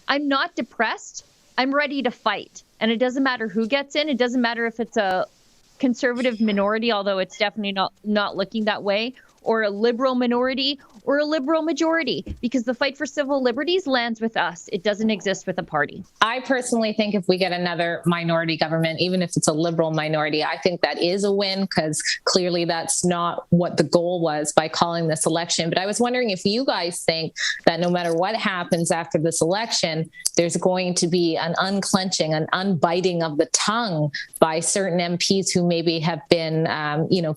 I'm not depressed. I'm ready to fight. And it doesn't matter who gets in. It doesn't matter if it's a conservative minority, although it's definitely not looking that way, or a liberal minority, or a liberal majority, because the fight for civil liberties lands with us. It doesn't exist with a party. I personally think if we get another minority government, even if it's a liberal minority, I think that is a win, because clearly that's not what the goal was by calling this election. But I was wondering if you guys think that no matter what happens after this election, there's going to be an unclenching, an unbiting of the tongue by certain MPs who maybe have been,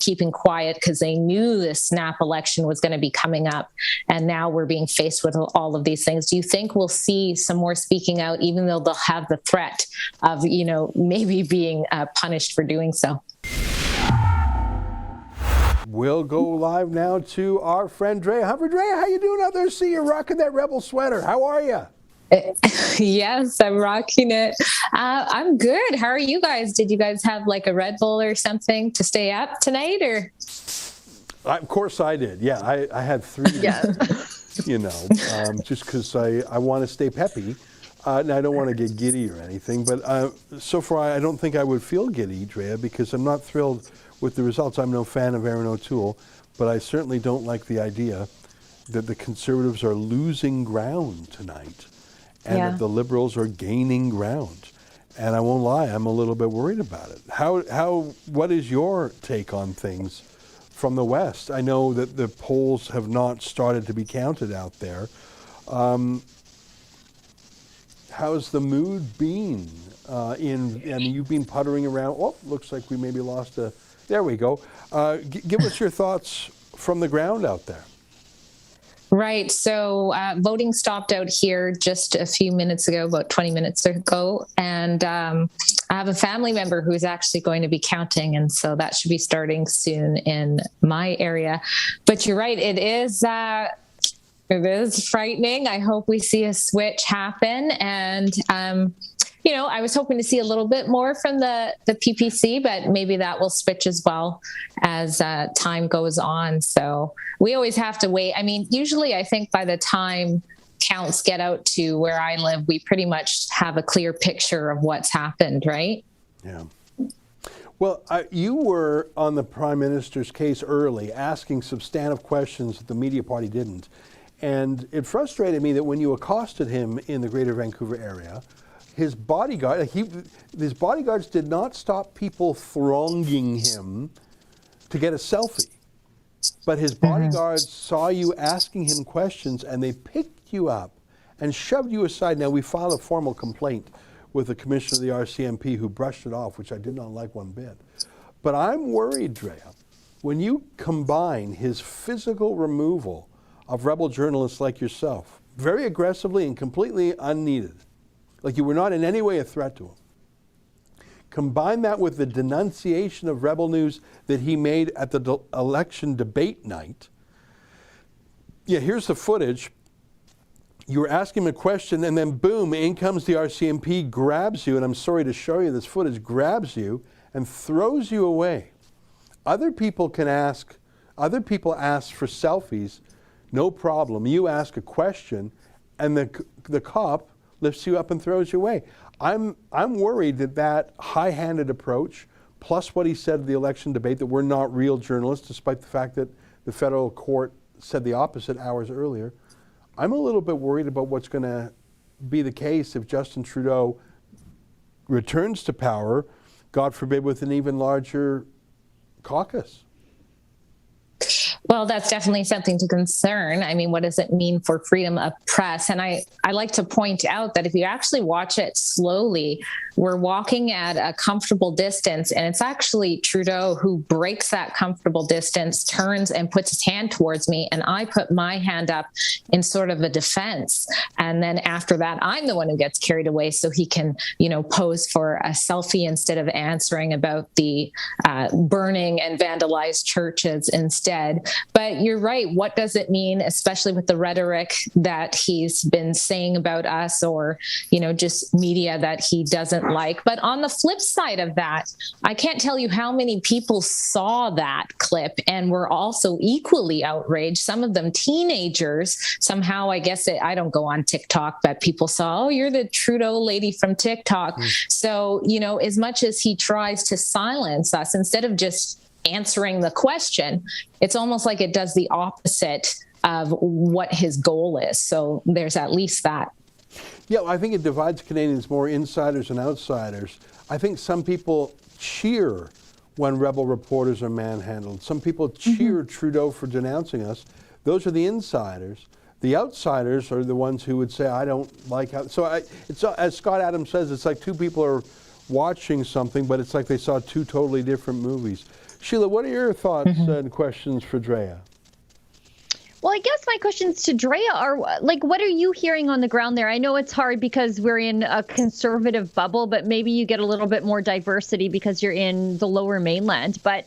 keeping quiet because they knew this snap election was going to be coming up. And now we're being faced with all of these things. Do you think we'll see some more speaking out, even though they'll have the threat of, maybe being punished for doing so? We'll go live now to our friend Drea Humphrey. Drea, how you doing out there? See you rocking that Rebel sweater. How are you? Yes, I'm rocking it. I'm good. How are you guys? Did you guys have like a Red Bull or something to stay up tonight, or? Of course I did. Yeah, I had 3. Yeah. Just because I want to stay peppy. And I don't want to get giddy or anything. But so far, I don't think I would feel giddy, Drea, because I'm not thrilled with the results. I'm no fan of Aaron O'Toole, but I certainly don't like the idea that the Conservatives are losing ground tonight and that the Liberals are gaining ground. And I won't lie, I'm a little bit worried about it. What is your take on things from the West? I know that the polls have not started to be counted out there. How's the mood been? You've been puttering around. Oh, looks like we maybe lost a. There we go. Give us your thoughts from the ground out there. Right. So voting stopped out here just a few minutes ago, about 20 minutes ago. And I have a family member who's actually going to be counting. And so that should be starting soon in my area. But you're right. It is frightening. I hope we see a switch happen. And, I was hoping to see a little bit more from the PPC, but maybe that will switch as well as time goes on. So we always have to wait. I mean, usually I think by the time counts get out to where I live, we pretty much have a clear picture of what's happened, right? Yeah. Well, you were on the Prime Minister's case early, asking substantive questions that the media party didn't. And it frustrated me that when you accosted him in the Greater Vancouver area, his bodyguards did not stop people thronging him to get a selfie. But his bodyguards saw you asking him questions, and they picked you up and shoved you aside. Now, we filed a formal complaint with the commissioner of the RCMP, who brushed it off, which I did not like one bit. But I'm worried, Drea, when you combine his physical removal of rebel journalists like yourself, very aggressively and completely unneeded, like you were not in any way a threat to him. Combine that with the denunciation of rebel news that he made at the election debate night. Yeah, here's the footage. You were asking him a question, and then boom, in comes the RCMP, grabs you, and I'm sorry to show you this footage, grabs you and throws you away. Other people ask for selfies, no problem. You ask a question, and the cop lifts you up and throws you away. I'm worried that high-handed approach, plus what he said at the election debate, that we're not real journalists, despite the fact that the federal court said the opposite hours earlier. I'm a little bit worried about what's going to be the case if Justin Trudeau returns to power, God forbid, with an even larger caucus. Well, that's definitely something to concern. I mean, what does it mean for freedom of press? And I like to point out that if you actually watch it slowly, we're walking at a comfortable distance, and it's actually Trudeau who breaks that comfortable distance, turns and puts his hand towards me, and I put my hand up in sort of a defense. And then after that, I'm the one who gets carried away so he can, pose for a selfie instead of answering about the burning and vandalized churches instead. But you're right. What does it mean, especially with the rhetoric that he's been saying about us, or, just media that he doesn't doesn't like. But on the flip side of that, I can't tell you how many people saw that clip and were also equally outraged. Some of them teenagers. Somehow, I guess I don't go on TikTok, but people saw, oh, you're the Trudeau lady from TikTok. So, you know, as much as he tries to silence us, instead of just answering the question, it's almost like it does the opposite of what his goal is. So there's at least that. Yeah, I think it divides Canadians more insiders and outsiders. I think some people cheer when rebel reporters are manhandled. Some people cheer Trudeau for denouncing us. Those are the insiders. The outsiders are the ones who would say, I don't like how. So it's as Scott Adams says, it's like two people are watching something, but it's like they saw two totally different movies. Sheila, what are your thoughts and questions for Drea? Well, I guess my questions to Drea are, like, what are you hearing on the ground there? I know it's hard because we're in a conservative bubble, but maybe you get a little bit more diversity because you're in the Lower Mainland. But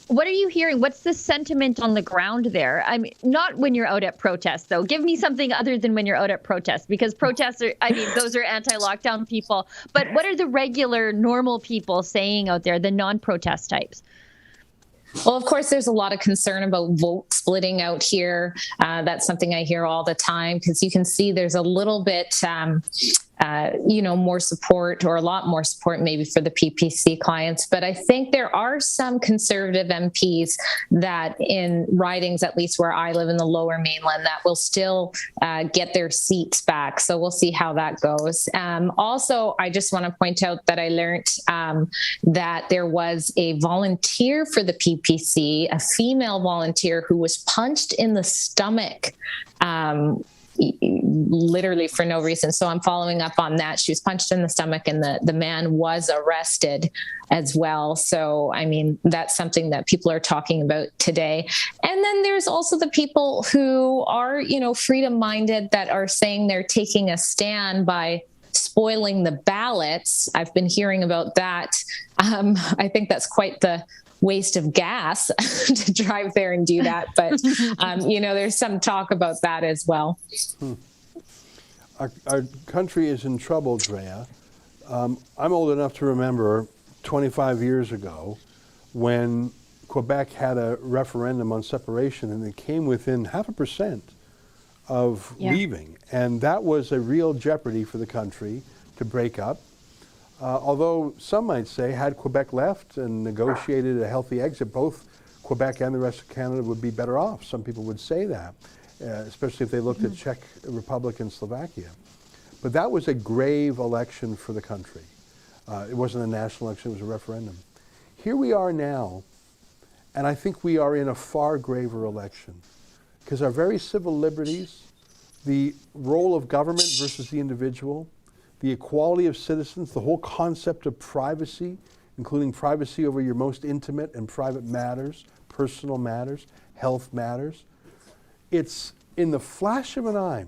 what are you hearing? What's the sentiment on the ground there? I mean, not when you're out at protests, though. Give me something other than when you're out at protests, because protests are, I mean, those are anti-lockdown people. But what are the regular, normal people saying out there, the non-protest types? Well, of course, there's a lot of concern about vote splitting out here. That's something I hear all the time, because you can see there's a little bit, more support, or a lot more support maybe for the PPC clients. But I think there are some conservative MPs that in ridings, at least where I live in the Lower Mainland, that will still get their seats back. So we'll see how that goes. Also, I just want to point out that I learned that there was a volunteer for the PPC, a female volunteer, who was punched in the stomach literally for no reason. So I'm following up on that. She was punched in the stomach, and the man was arrested as well. So, I mean, that's something that people are talking about today. And then there's also the people who are, freedom-minded, that are saying they're taking a stand by spoiling the ballots. I've been hearing about that. I think that's quite the waste of gas to drive there and do that. But, there's some talk about that as well. Our country is in trouble, Drea. I'm old enough to remember 25 years ago when Quebec had a referendum on separation, and it came within 0.5% of leaving. And that was a real jeopardy for the country to break up. Although some might say, had Quebec left and negotiated a healthy exit, both Quebec and the rest of Canada would be better off. Some people would say that, especially if they looked at Czech Republic and Slovakia. But that was a grave election for the country. It wasn't a national election, it was a referendum. Here we are now, and I think we are in a far graver election, because our very civil liberties, the role of government versus the individual, the equality of citizens, the whole concept of privacy, including privacy over your most intimate and private matters, personal matters, health matters, it's in the flash of an eye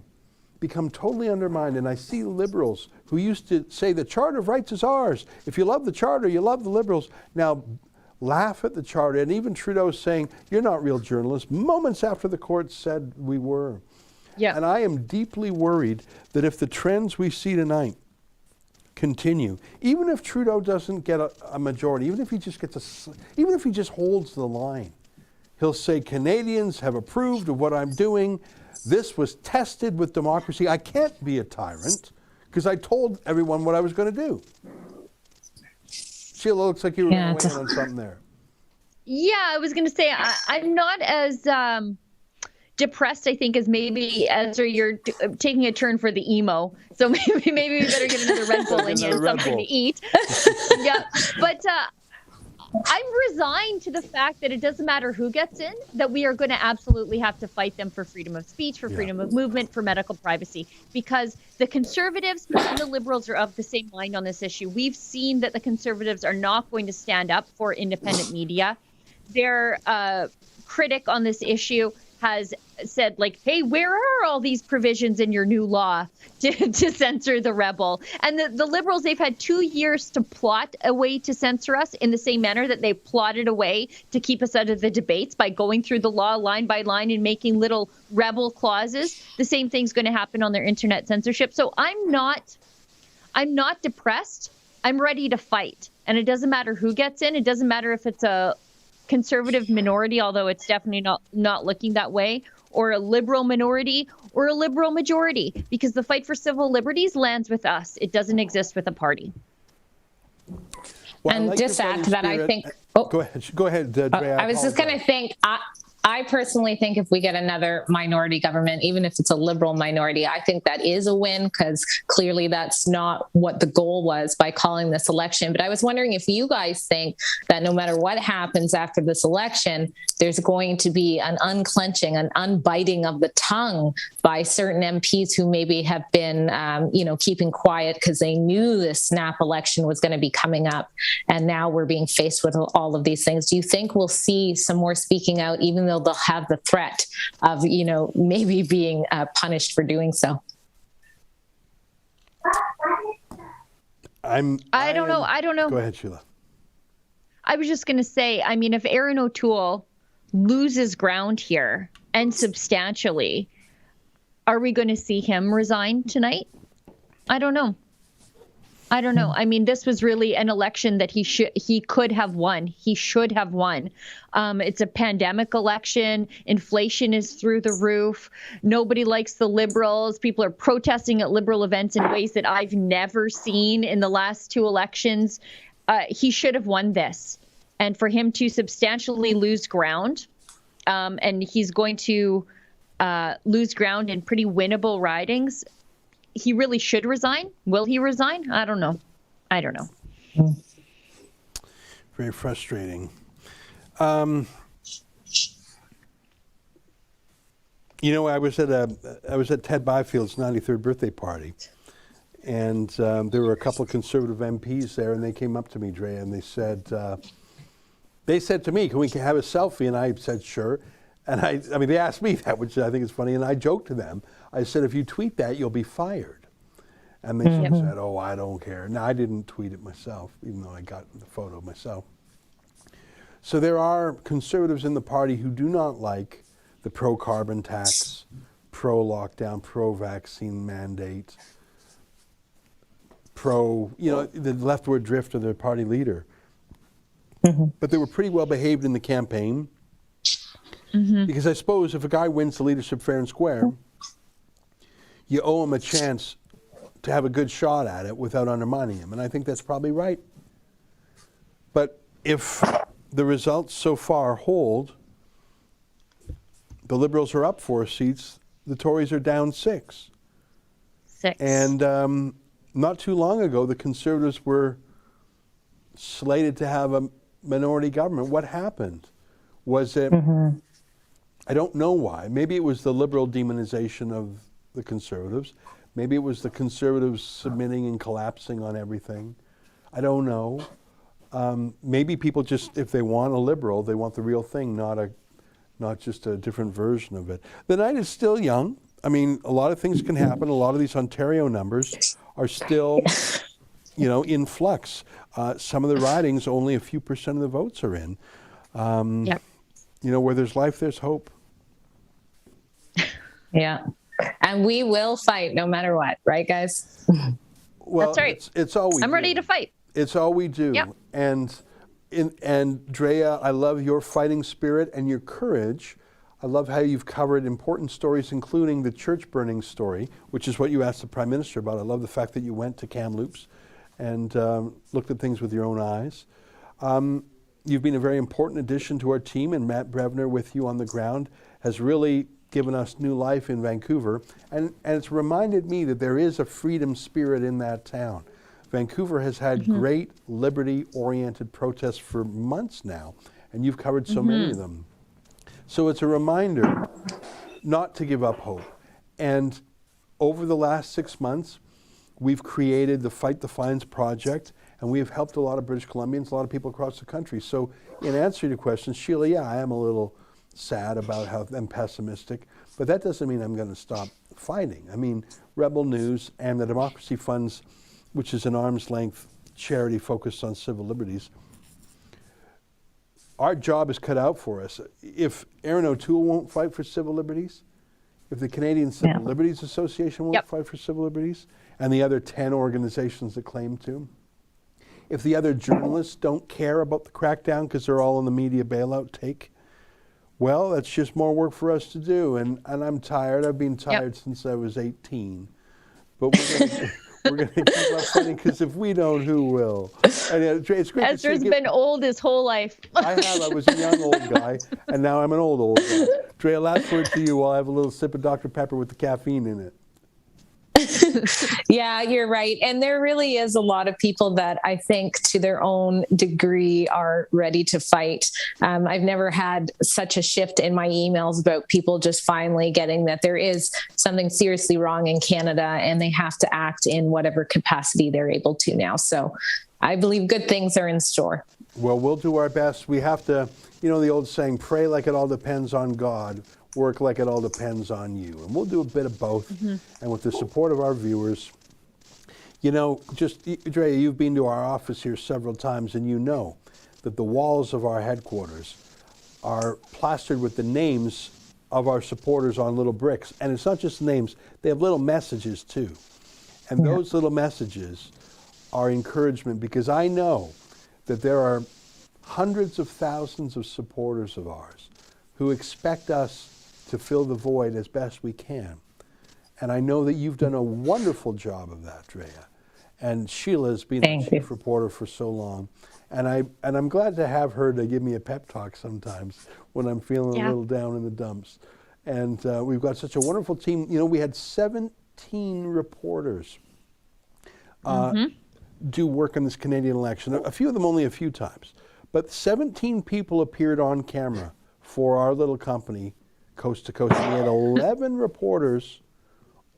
become totally undermined. And I see liberals who used to say the Charter of Rights is ours. If you love the Charter, you love the Liberals. Now laugh at the Charter. And even Trudeau saying, you're not real journalists, moments after the court said we were. Yeah. And I am deeply worried that if the trends we see tonight continue, even if Trudeau doesn't get a majority, even if he just holds the line, he'll say, Canadians have approved of what I'm doing. This was tested with democracy. I can't be a tyrant because I told everyone what I was going to do. Sheila, looks like you were going to weigh in on something there. Yeah, I was going to say I'm not as depressed, I think, as maybe Ezra. You're taking a turn for the emo, so maybe we better get another Red Bull in here, something to eat. Yeah, but I'm resigned to the fact that it doesn't matter who gets in, that we are going to absolutely have to fight them for freedom of speech, for freedom of movement, for medical privacy, because the Conservatives and the Liberals are of the same mind on this issue. We've seen that the Conservatives are not going to stand up for independent media. Their critic on this issue has said, like, hey, where are all these provisions in your new law to censor the Rebel? And the Liberals, they've had 2 years to plot a way to censor us in the same manner that they plotted a way to keep us out of the debates by going through the law line by line and making little Rebel clauses. The same thing's going to happen on their internet censorship. So I'm not depressed. I'm ready to fight. And it doesn't matter who gets in. It doesn't matter if it's a conservative minority, although it's definitely not looking that way, or a liberal minority or a liberal majority, because the fight for civil liberties lands with us. It doesn't exist with a party. Well, and like just add to that, I think. Go ahead, Drea. I was just going to think. I personally think if we get another minority government, even if it's a liberal minority, I think that is a win, because clearly that's not what the goal was by calling this election. But I was wondering if you guys think that no matter what happens after this election, there's going to be an unclenching, an unbiting of the tongue by certain MPs who maybe have been, keeping quiet because they knew this snap election was going to be coming up. And now we're being faced with all of these things. Do you think we'll see some more speaking out, even though they'll have the threat of, maybe being punished for doing so? I don't know. Go ahead, Sheila. I was just going to say, I mean, if Aaron O'Toole loses ground here and substantially, are we going to see him resign tonight? I don't know. I mean, this was really an election that he could have won. He should have won. It's a pandemic election. Inflation is through the roof. Nobody likes the Liberals. People are protesting at Liberal events in ways that I've never seen in the last two elections. He should have won this. And for him to substantially lose ground, and he's going to lose ground in pretty winnable ridings, he really should resign. Will he resign? I don't know. Very frustrating. I was at Ted Byfield's 93rd birthday party, and there were a couple of conservative MPs there, and they came up to me, Drea, and they said to me, "Can we have a selfie?" And I said, "Sure." And I mean, they asked me that, which I think is funny, and I joked to them. I said, "If you tweet that, you'll be fired." And they said, "Oh, I don't care." Now, I didn't tweet it myself, even though I got the photo myself. So there are conservatives in the party who do not like the pro-carbon tax, pro-lockdown, pro-vaccine mandate, the leftward drift of their party leader. But they were pretty well behaved in the campaign. Because I suppose if a guy wins the leadership fair and square, you owe him a chance to have a good shot at it without undermining him. And I think that's probably right. But if the results so far hold, the Liberals are up 4 seats, the Tories are down 6. And not too long ago, the Conservatives were slated to have a minority government. What happened? Was it... I don't know why. Maybe it was the Liberal demonization of the Conservatives. Maybe it was the Conservatives submitting and collapsing on everything. I don't know. Maybe people just, if they want a Liberal, they want the real thing, not just a different version of it. The night is still young. I mean, a lot of things can happen. A lot of these Ontario numbers are still, in flux. Some of the ridings, only a few % of the votes are in. Yep. Where there's life, there's hope. Yeah. And we will fight no matter what, right, guys? Well, that's right. It's all we do. I'm ready to fight. It's all we do. Yep. And Drea, I love your fighting spirit and your courage. I love how you've covered important stories, including the church burning story, which is what you asked the Prime Minister about. I love the fact that you went to Kamloops and looked at things with your own eyes. You've been a very important addition to our team, and Matt Brevner with you on the ground has really given us new life in Vancouver. And it's reminded me that there is a freedom spirit in that town. Vancouver has had great liberty-oriented protests for months now, and you've covered so many of them. So it's a reminder not to give up hope. And over the last 6 months, we've created the Fight the Fines project, and we have helped a lot of British Columbians, a lot of people across the country. So in answer to your question, Sheila, yeah, I am a little sad about how I'm pessimistic, but that doesn't mean I'm going to stop fighting. I mean, Rebel News and the Democracy Funds, which is an arm's length charity focused on civil liberties, our job is cut out for us. If Aaron O'Toole won't fight for civil liberties, if the Canadian Civil Liberties Association won't fight for civil liberties, and the other 10 organizations that claim to, if the other journalists don't care about the crackdown because they're all in the media bailout take, well, that's just more work for us to do. And I'm tired. I've been tired since I was 18. But we're going to keep on fighting, because if we don't, who will? And it's great Ezra's to see been old his whole life. I have. I was a young old guy, and now I'm an old guy. Drea, last word to you while I have a little sip of Dr. Pepper with the caffeine in it. Yeah, you're right. And there really is a lot of people that I think to their own degree are ready to fight. I've never had such a shift in my emails about people just finally getting that there is something seriously wrong in Canada and they have to act in whatever capacity they're able to now. So I believe good things are in store. Well, we'll do our best. We have to, the old saying, pray like it all depends on God. Work like it all depends on you. And we'll do a bit of both. And with the support of our viewers, Drea, you've been to our office here several times, and you know that the walls of our headquarters are plastered with the names of our supporters on little bricks. And it's not just names, they have little messages too. And those little messages are encouragement, because I know that there are hundreds of thousands of supporters of ours who expect us to fill the void as best we can. And I know that you've done a wonderful job of that, Drea. And Sheila's been a chief reporter for so long. And I'm glad to have her to give me a pep talk sometimes when I'm feeling a little down in the dumps. And we've got such a wonderful team. We had 17 reporters do work in this Canadian election. A few of them only a few times. But 17 people appeared on camera for our little company, Coast to Coast. And we had 11 reporters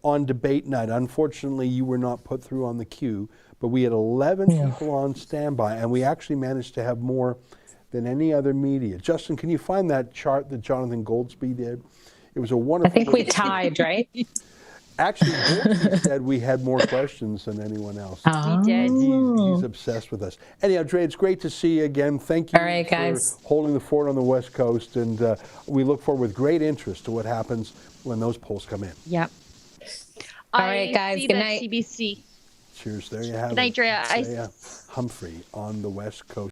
on debate night. Unfortunately, you were not put through on the queue, but we had 11 people on standby, and we actually managed to have more than any other media. Justin, can you find that chart that Jonathan Goldsby did? It was a wonderful... I think we tied, right? Actually, Goldsby said we had more questions than anyone else. We did. He's obsessed with us. Anyhow, Dre, it's great to see you again. Thank you for holding the fort on the West Coast, and we look forward with great interest to what happens when those polls come in. Yep. All right, guys. Good night. CBC. Cheers. There you have it. Good night, Drea. Drea Humphrey on the West Coast.